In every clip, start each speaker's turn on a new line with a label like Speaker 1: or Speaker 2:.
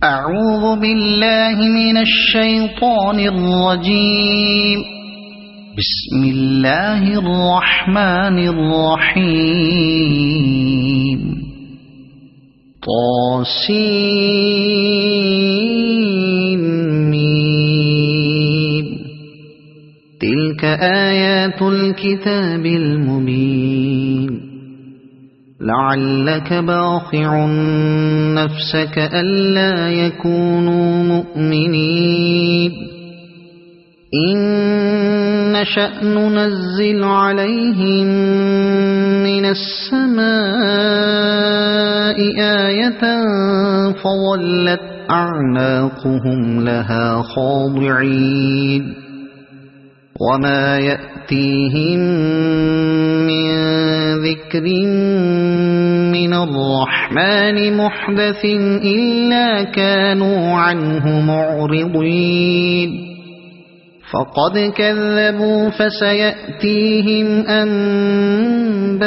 Speaker 1: أعوذ بالله من الشيطان الرجيم. بسم الله الرحمن الرحيم. طاسين. تلك آيات الكتاب المبين. لعلك باخع نفسك ألا يكونوا مؤمنين. إن نشأ ننزل عليهم من السماء آية فظلت أعناقهم لها خاضعين. وما يأتيهم من ذكر من الرحمن محدث إلا كانوا عنه معرضين. فقد كذبوا فسيأتيهم أنباء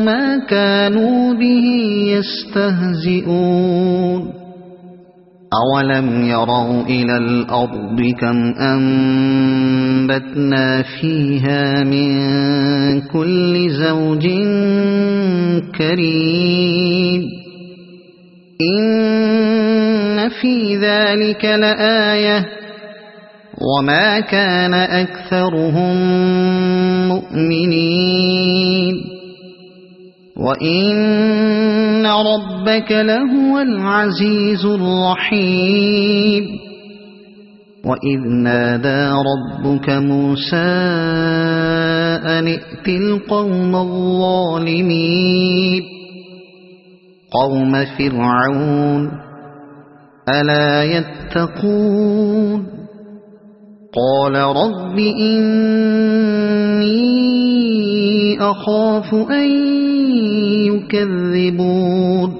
Speaker 1: ما كانوا به يستهزئون. أولم يروا إلى الأرض كم أنبتنا فيها من كل زوج كريم. إن في ذلك لآية وما كان أكثرهم مؤمنين. وإن ربك لهو العزيز الرحيم. وإذ نادى ربك موسى أن ائت القوم الظالمين قوم فرعون ألا يتقون. قال رب إني أخاف أن يكذبون.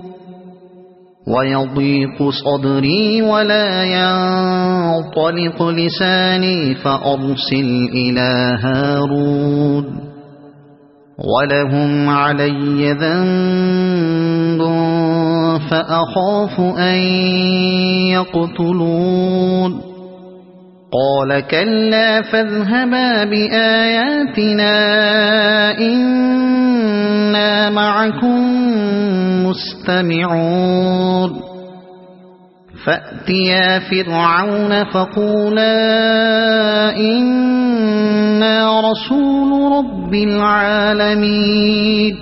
Speaker 1: ويضيق صدري ولا ينطلق لساني فأرسل إلى هارون ولهم علي ذنب فأخاف أن يقتلون. قال كلا فاذهبا بآياتنا إنا معكم مستمعون. فأتيا فرعون فقولا إنا رسول رب العالمين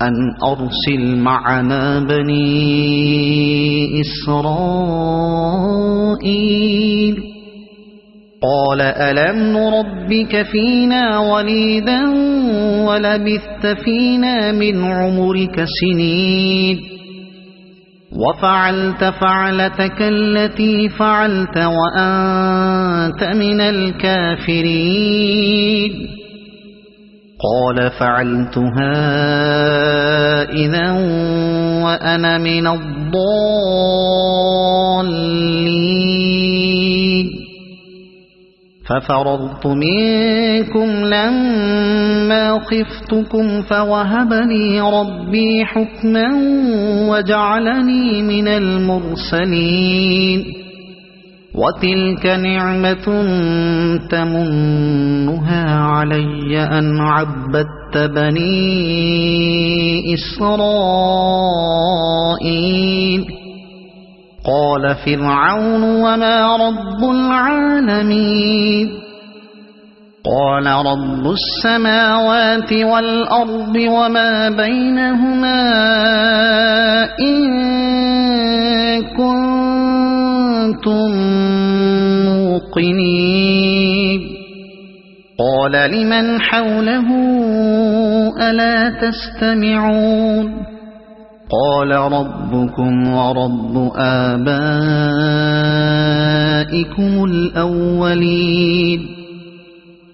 Speaker 1: أن أرسل معنا بني إسرائيل. قال ألم نربك فينا وليدا ولبثت فينا من عمرك سنين وفعلت فعلتك التي فعلت وأنت من الكافرين. قال فعلتها إذا وأنا من الضالين. ففررت منكم لما خفتكم فوهب لي ربي حكما وجعلني من المرسلين. وتلك نعمة تمنها علي أن عبدت بني إسرائيل. قال فرعون وما رب العالمين. قال رب السماوات والأرض وما بينهما إن كنتم موقنين. قال لمن حوله ألا تستمعون. قال ربكم ورب آبائكم الأولين.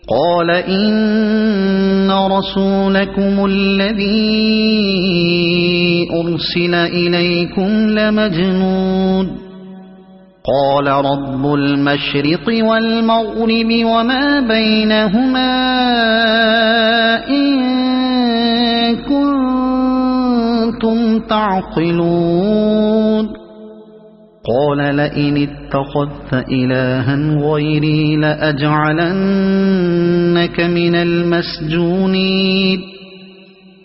Speaker 1: قال إن رسولكم الذي أرسل إليكم لمجنون. قال رب المشرق والمغرب وما بينهما إن كنتم كنتم تعقلون قال لئن اتخذت إلها غيري لأجعلنك من المسجونين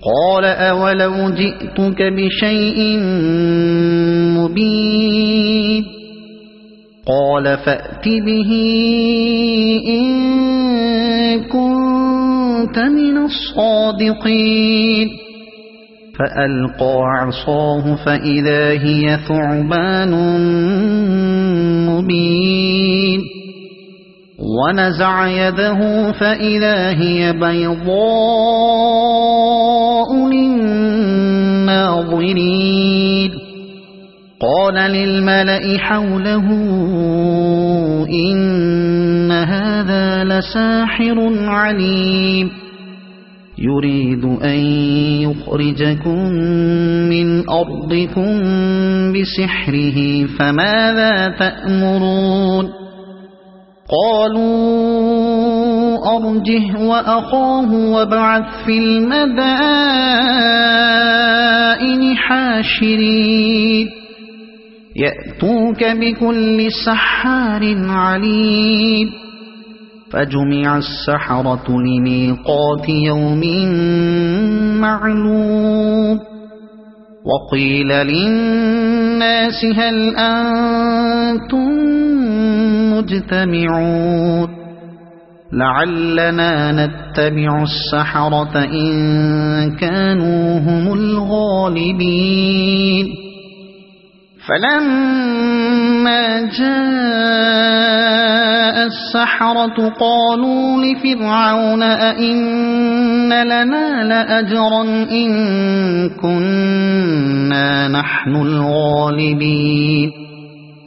Speaker 1: قال أولو جئتك بشيء مبين قال فأت به إن كنت من الصادقين فألقى عصاه فإذا هي ثعبان مبين ونزع يده فإذا هي بيضاء للناظرين قال للملأ حوله إن هذا لساحر عليم يريد أن يخرجكم من أرضكم بسحره فماذا تأمرون قالوا أرجه وأخاه وابعث في المدائن حاشرين يأتوك بكل سحار عليم فجمع السحرة لميقات يوم معلوم وقيل للناس هل أنتم مجتمعون لعلنا نتبع السحرة إن كانوا هم الغالبين فلما جاء السحرة قالوا لفرعون أئن لنا لأجرا إن كنا نحن الغالبين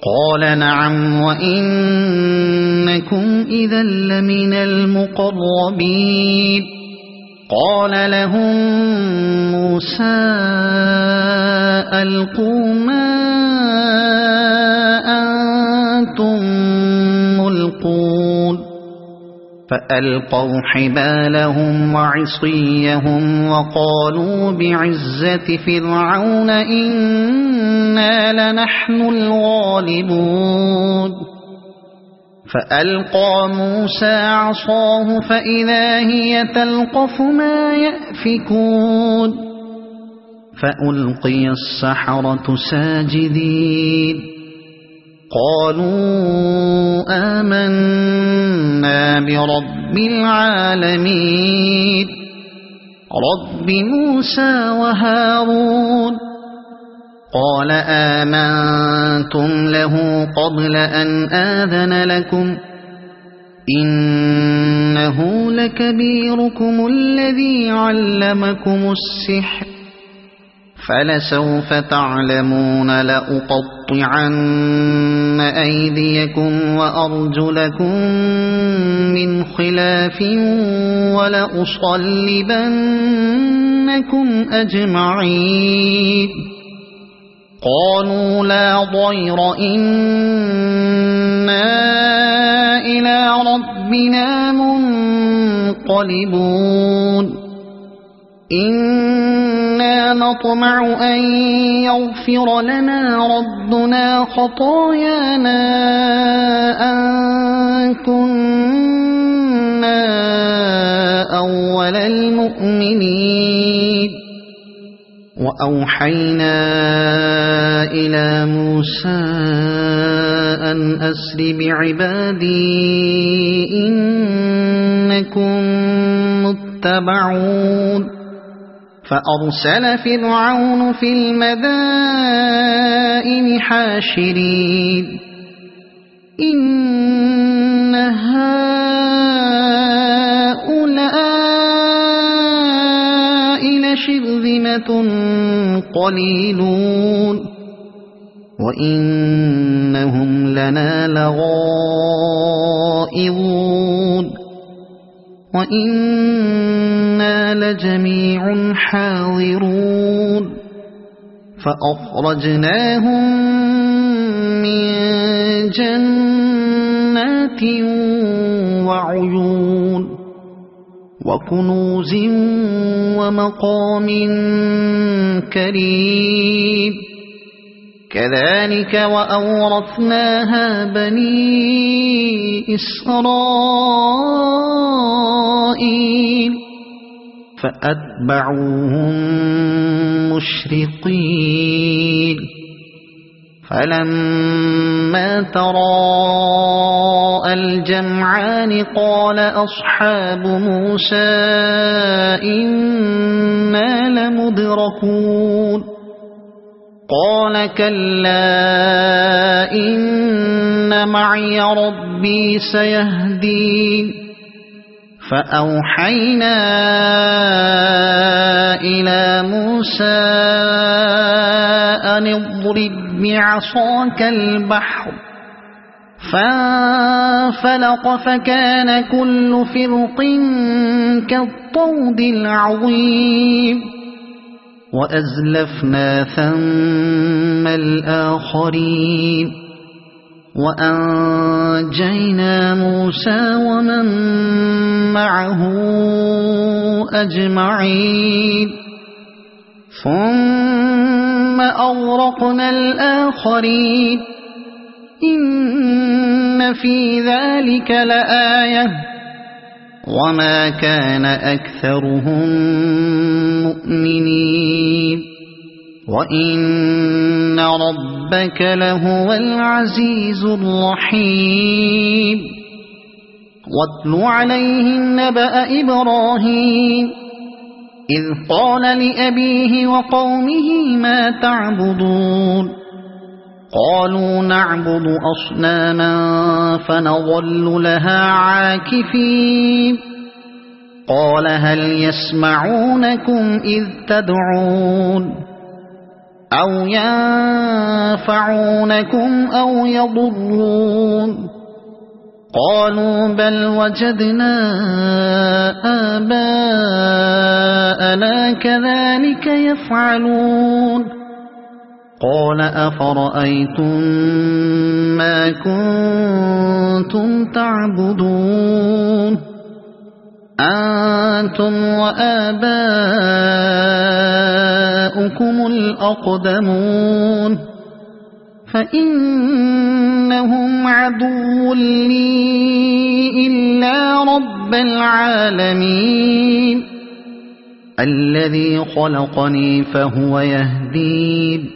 Speaker 1: قال نعم وإنكم إذا لمن المقربين قال لهم موسى ألقوا ما أنتم ملقون فألقوا حبالهم وعصيهم وقالوا بعزة فرعون إنا لنحن الغالبون فألقى موسى عصاه فإذا هي تلقف ما يأفكون فألقي السحرة ساجدين قالوا آمنا برب العالمين رب موسى وهارون قال آمنتم له قبل أن آذن لكم إنه لكبيركم الذي علمكم السحر فلسوف تعلمون لأقطعن أيديكم وأرجلكم من خلاف ولأصلبنكم أجمعين قالوا لا ضير إنا إلى ربنا منقلبون إنا نطمع أن يغفر لنا ربنا خطايانا أن كنا أول المؤمنين وأوحينا إلى موسى أن أسر بعبادي إنكم متبعون فأرسل فرعون في المدائن حاشرين إن هؤلاء لشرذمة قليلون وإنهم لنا لغائظون وإنا لجميع حاضرون فأخرجناهم من جنات وعيون وكنوز ومقام كريم كذلك وأورثناها بني إسرائيل فأتبعوهم مشرقين فلما تراءى الجمعان قال أصحاب موسى إنا لمدركون قال كلا إن معي ربي سيهدين فأوحينا إلى موسى أن اضرب بعصاك البحر فانفلق فكان كل فرق كالطود العظيم وأزلفنا ثم الآخرين وأنجينا موسى ومن معه أجمعين ثم أغرقنا الآخرين إن في ذلك لآية وما كان أكثرهم مؤمنين وإن ربك لهو العزيز الرحيم واتل عليهم نبأ إبراهيم إذ قال لأبيه وقومه ما تعبدون قالوا نعبد أصناما فنظل لها عاكفين قال هل يسمعونكم إذ تدعون أو ينفعونكم أو يضرون قالوا بل وجدنا آباءنا كذلك يفعلون قال أفرأيتم ما كنتم تعبدون أنتم وآباؤكم الأقدمون فإنهم عدو لي إلا رب العالمين الذي خلقني فهو يهدين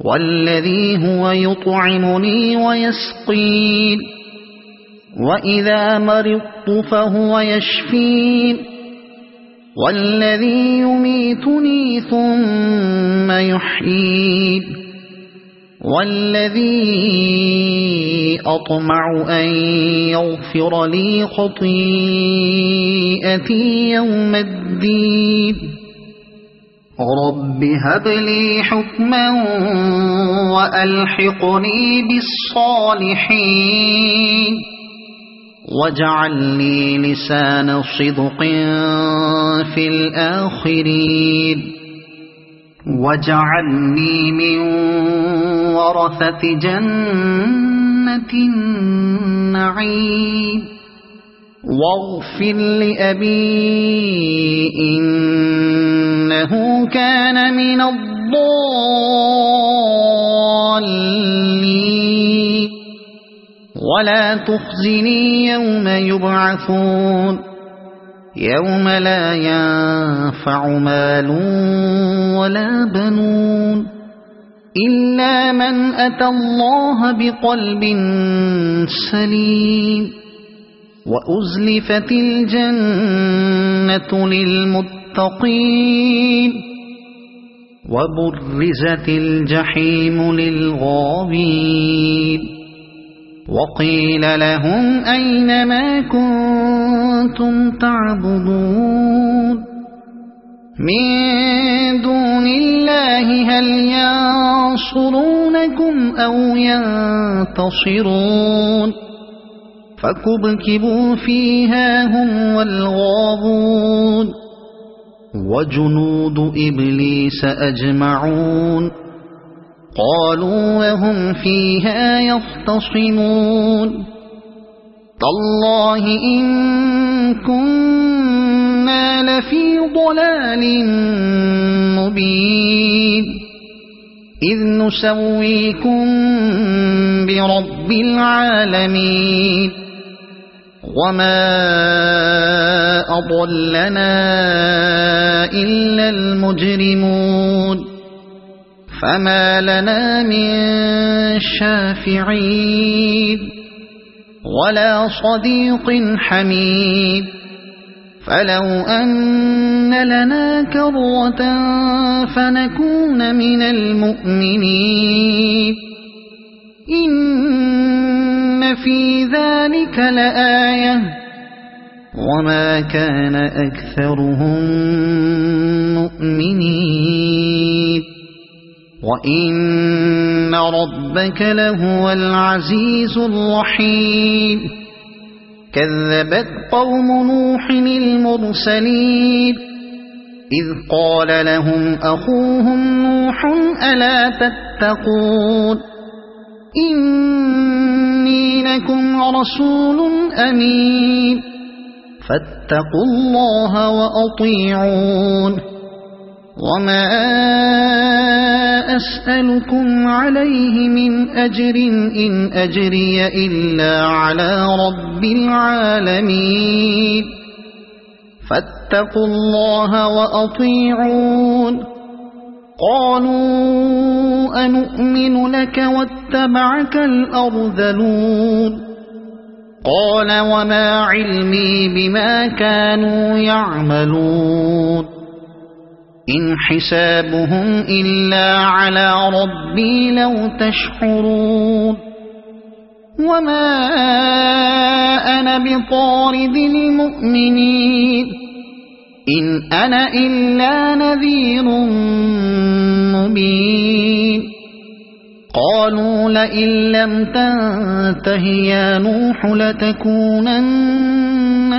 Speaker 1: والذي هو يطعمني ويسقين وإذا مرضت فهو يشفين والذي يميتني ثم يحيين والذي أطمع أن يغفر لي خطيئتي يوم الدين رب هب لي حكما وألحقني بالصالحين واجعل لي لسان صدق في الآخرين واجعلني من ورثة جنة النعيم واغفر لأبي إنه كان من الضالين ولا تخزني يوم يبعثون يوم لا ينفع مال ولا بنون إلا من أتى الله بقلب سليم وأزلفت الجنة للمتقين وبرزت الجحيم للغاوين وقيل لهم أين ما كنتم تعبدون من دون الله هل ينصرونكم أو ينتصرون فكبكبوا فيها هم والغاوون وجنود إبليس أجمعون قالوا وهم فيها يختصمون تالله إن كنتم لفي ضلال مبين إذ نسويكم برب العالمين وما أضلنا إلا المجرمون فما لنا من شافعين ولا صديق حميد فلو أن لنا كرة فنكون من المؤمنين إن في ذلك لآية وما كان أكثرهم مؤمنين وإن ربك لهو العزيز الرحيم كذبت قوم نوح المرسلين إذ قال لهم أخوهم نوح ألا تتقون إني لكم رسول أمين فاتقوا الله وأطيعون وما أسألكم عليه من أجر إن أجري إلا على رب العالمين فاتقوا الله وأطيعون قالوا أنؤمن لك واتبعك الأرذلون قال وما علمي بما كانوا يعملون إن حسابهم إلا على ربي لو تشعرون وما أنا بطارد المؤمنين إن أنا إلا نذير مبين قالوا لئن لم تنته يا نوح لتكونن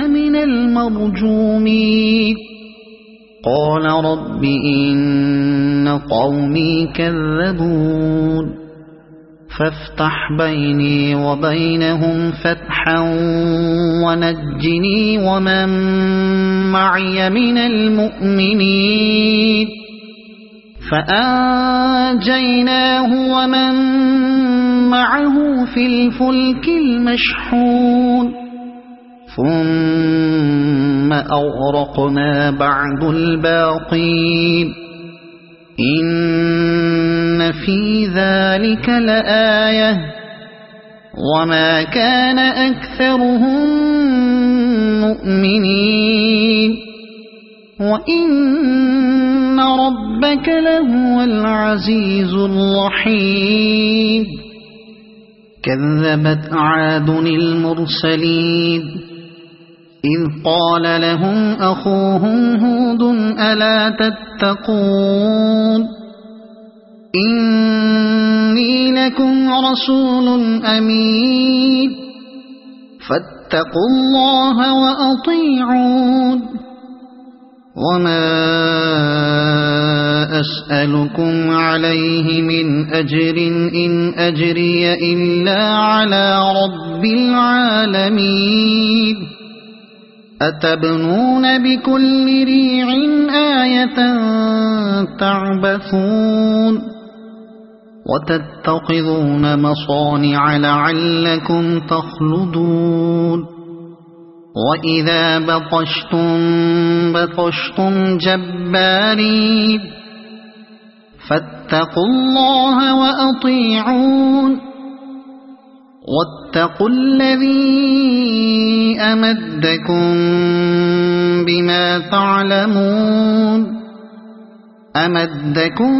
Speaker 1: من المرجومين قال رب إن قومي كذبون فافتح بيني وبينهم فتحا ونجني ومن معي من المؤمنين فأنجيناه ومن معه في الفلك المشحون ثم أغرقنا بعد الباقين إن في ذلك لآية وما كان أكثرهم مؤمنين وإن ربك لهو العزيز الرحيم كذبت عاد المرسلين إذ قال لهم أخوهم هود ألا تتقون إني لكم رسول أمين فاتقوا الله وأطيعون وما أسألكم عليه من أجر إن أجري إلا على رب العالمين أتبنون بكل ريع آية تعبثون وتتخذون مصانع لعلكم تخلدون وإذا بطشتم جبارين فاتقوا الله وأطيعون واتقوا الذي أمدكم بما تعلمون أمدكم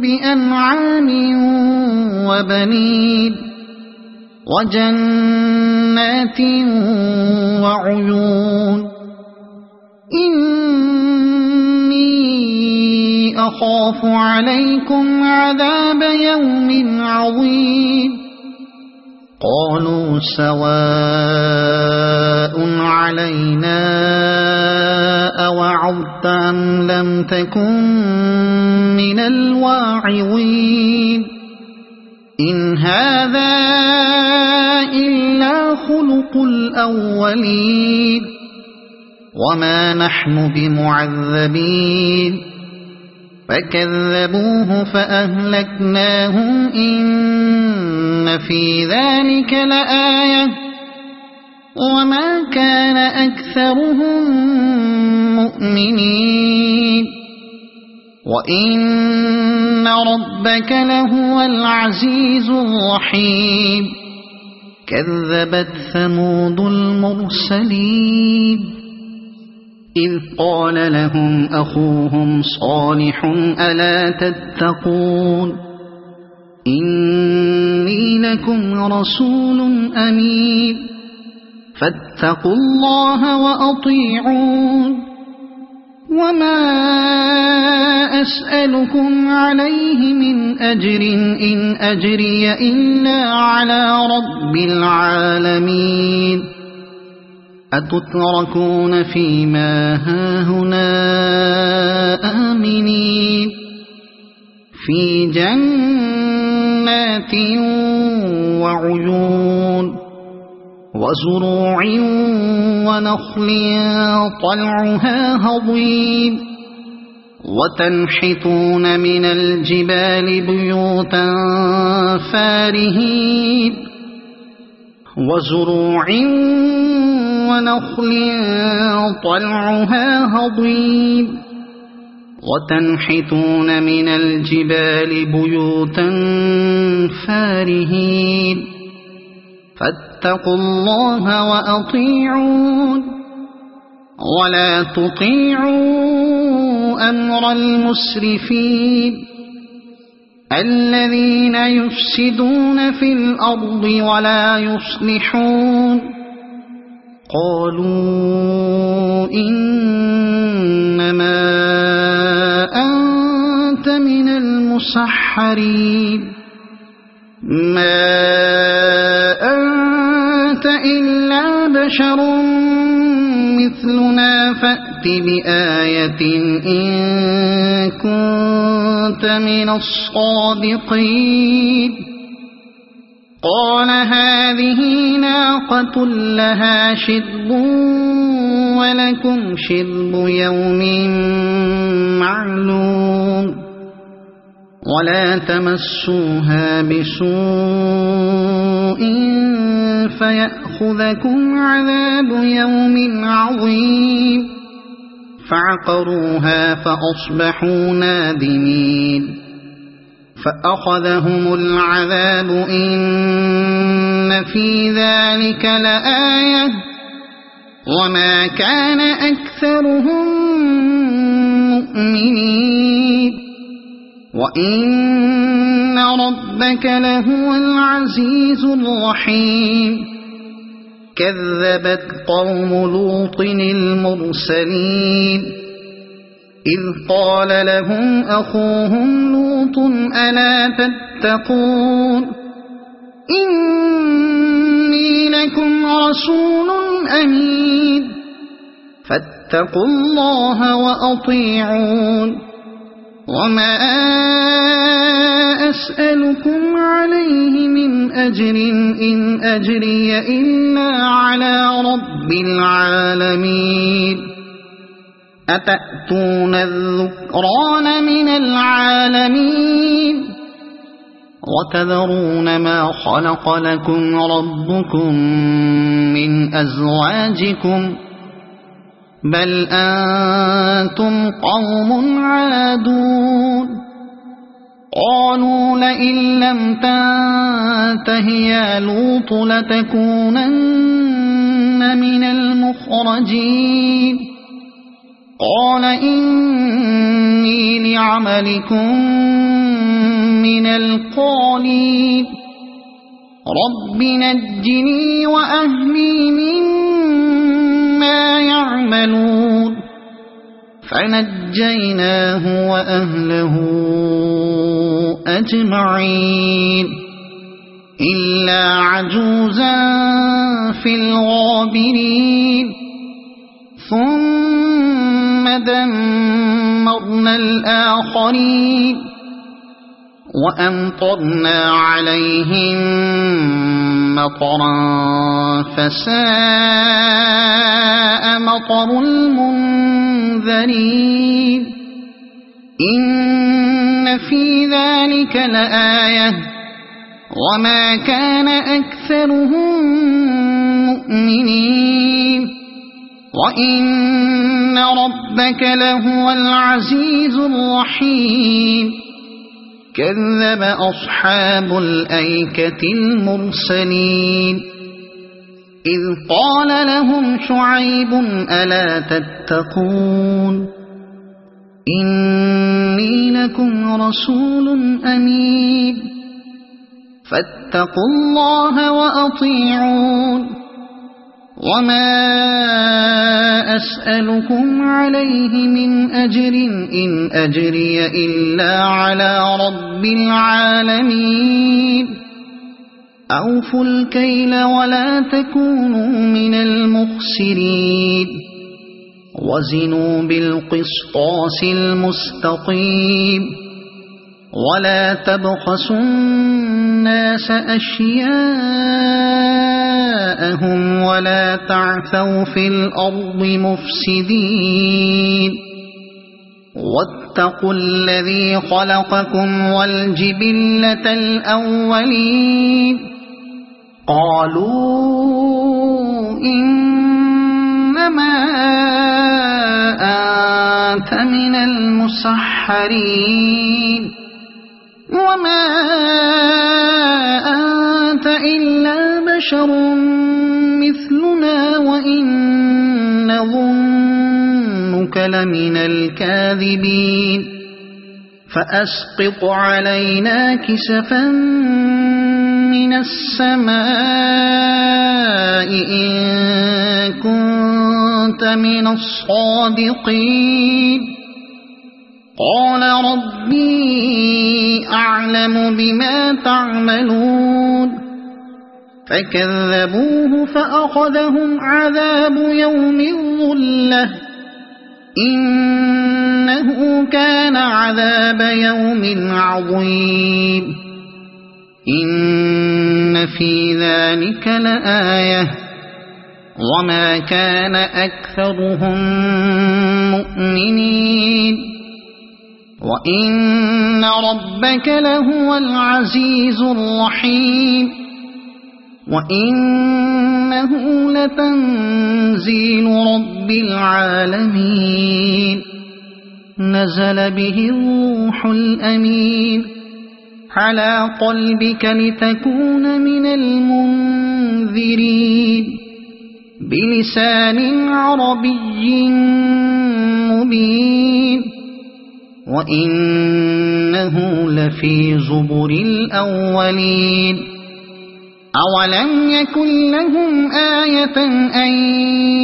Speaker 1: بأنعام وبنين وجنات وعيون إني أخاف عليكم عذاب يوم عظيم قالوا سواء علينا أوعظت أم لم تكن من الواعظين إن هذا إلا خلق الأولين وما نحن بمعذبين فكذبوه فأهلكناهم إن في ذلك لآية وما كان أكثرهم مؤمنين وإن ربك لهو العزيز الرحيم كذبت ثمود المرسلين إذ قال لهم أخوهم صالح ألا تتقون إني لكم رسول أمين فاتقوا الله وأطيعون وما أسألكم عليه من أجر إن أجري إلا على رب العالمين أتتركون فيما هاهنا آمنين في جنات وعيون وزروع ونخل طلعها هضيم وتنحتون من الجبال بيوتا فارهين وزروع ونخل طلعها هضيم وتنحتون من الجبال بيوتا فارهين فاتقوا الله وأطيعون ولا تطيعوا أمر المسرفين الذين يفسدون في الأرض ولا يصلحون قالوا إنما أنت من المسحرين ما أنت إلا بشر مثلنا فأت بآية إن كنت من الصادقين قال هذه ناقة لها شرب ولكم شرب يوم معلوم ولا تمسوها بسوء فيأخذكم عذاب يوم عظيم فعقروها فأصبحوا نادمين فأخذهم العذاب إن في ذلك لآية وما كان أكثرهم مؤمنين وإن ربك لهو العزيز الرحيم كذبت قوم لوط المرسلين إذ قال لهم أخوهم لوط ألا تتقون إني لكم رسول أمين فاتقوا الله وأطيعون وما أسألكم عليه من أجر إن أجري إلا على رب العالمين أتأتون الذكران من العالمين وتذرون ما خلق لكم ربكم من أزواجكم بل أنتم قوم عادون قالوا لئن لم تنته يا لوط لتكونن من المخرجين قال إني لعملكم من القالين رب نجني وأهلي مما يعملون فنجيناه وأهله أجمعين إلا عجوزا في الغابرين ثم دمرنا الآخرين وأمطرنا عليهم مطرا فساء مطر المنذرين إن في ذلك لآية وما كان أكثرهم مؤمنين وإن ربك لهو العزيز الرحيم كذب أصحاب الأيكة المرسلين إذ قال لهم شعيب ألا تتقون إني لكم رسول أمين فاتقوا الله وأطيعون وما أسألكم عليه من أجر إن أجري إلا على رب العالمين أوفوا الكيل ولا تكونوا من المخسرين وزنوا بالقسطاس المستقيم ولا تبخسوا الناس أشياءهم ولا تعثوا في الأرض مفسدين واتقوا الذي خلقكم والجبلة الأولين قالوا إنما أنت من المسحرين وما أنت إلا بشر مثلنا وإن نظنك لمن الكاذبين فأسقط علينا كسفا من السماء إن كنت من الصادقين قال ربي أعلم بما تعملون فكذبوه فأخذهم عذاب يوم الظلة إنه كان عذاب يوم عظيم إن في ذلك لآية وما كان أكثرهم مؤمنين وإن ربك لهو العزيز الرحيم وإنه لتنزيل رب العالمين نزل به الروح الأمين على قلبك لتكون من المنذرين بلسان عربي مبين وإنه لفي زبر الأولين أولم يكن لهم آية أن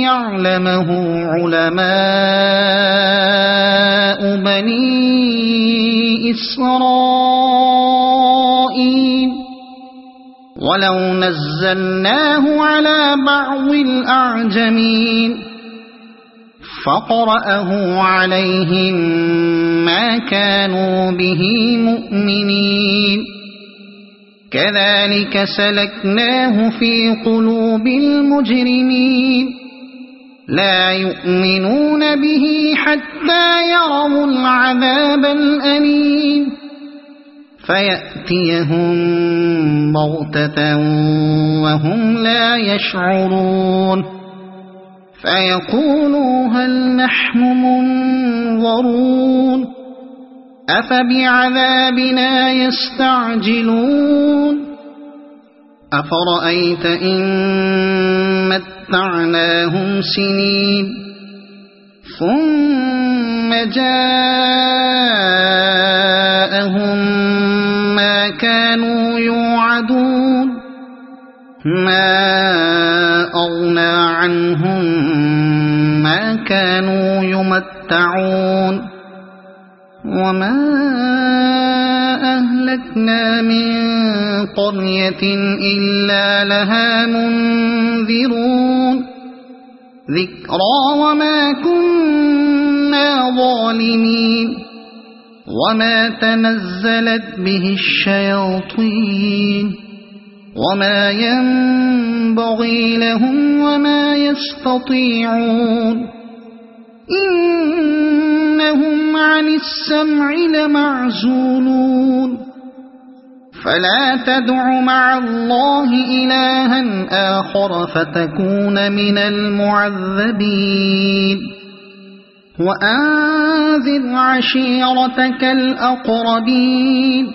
Speaker 1: يعلمه علماء بني إسرائيل ولو نزلناه على بعض الأعجمين فقرأه عليهم ما كانوا به مؤمنين كذلك سلكناه في قلوب المجرمين لا يؤمنون به حتى يروا العذاب الأليم فيأتيهم بغتة وهم لا يشعرون فيقولوا هل نحن منظرون أفبعذابنا يستعجلون أفرأيت إن متعناهم سنين ثم جاءهم ما كانوا يوعدون ما أغنى عنهم ما كانوا يمتعون وما أهلكنا من قرية إلا لها منذرون ذكرى وما كنا ظالمين وما تنزلت به الشياطين وما ينبغي لهم وما يستطيعون إنهم عن السمع لمعزولون فلا تدع مع الله إلها آخر فتكون من المعذبين وأنذر عشيرتك الأقربين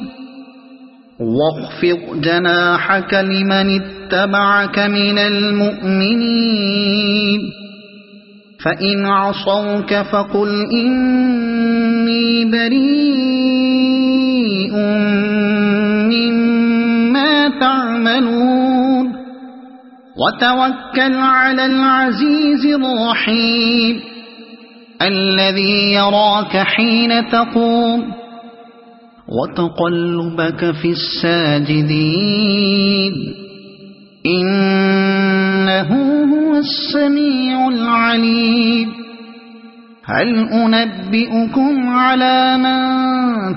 Speaker 1: واخفض جناحك لمن اتبعك من المؤمنين فإن عصوك فقل إني بريء مما تعملون وتوكل على العزيز الرحيم الذي يراك حين تقوم وتقلبك في الساجدين إنه هو السميع العليم هل أنبئكم على من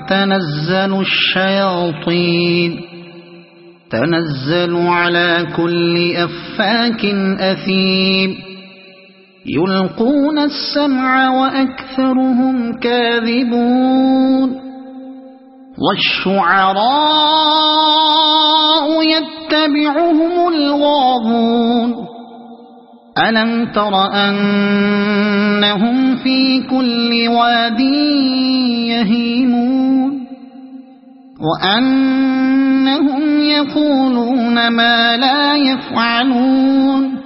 Speaker 1: تنزل الشياطين تنزل على كل أفاك أثيم يلقون السمع وأكثرهم كاذبون والشعراء يتبعهم الغاوون ألم تر أنهم في كل واد يهيمون وأنهم يقولون ما لا يفعلون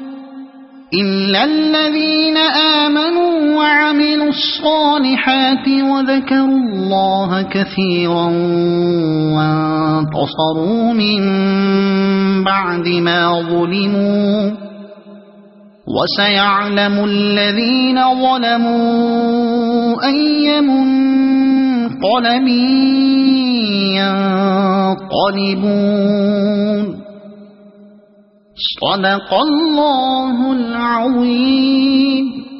Speaker 1: إلا الذين آمنوا وعملوا الصالحات وذكروا الله كثيرا وانتصروا من بعد ما ظلموا وسيعلم الذين ظلموا أي منقلب ينقلبون صدق الله العظيم.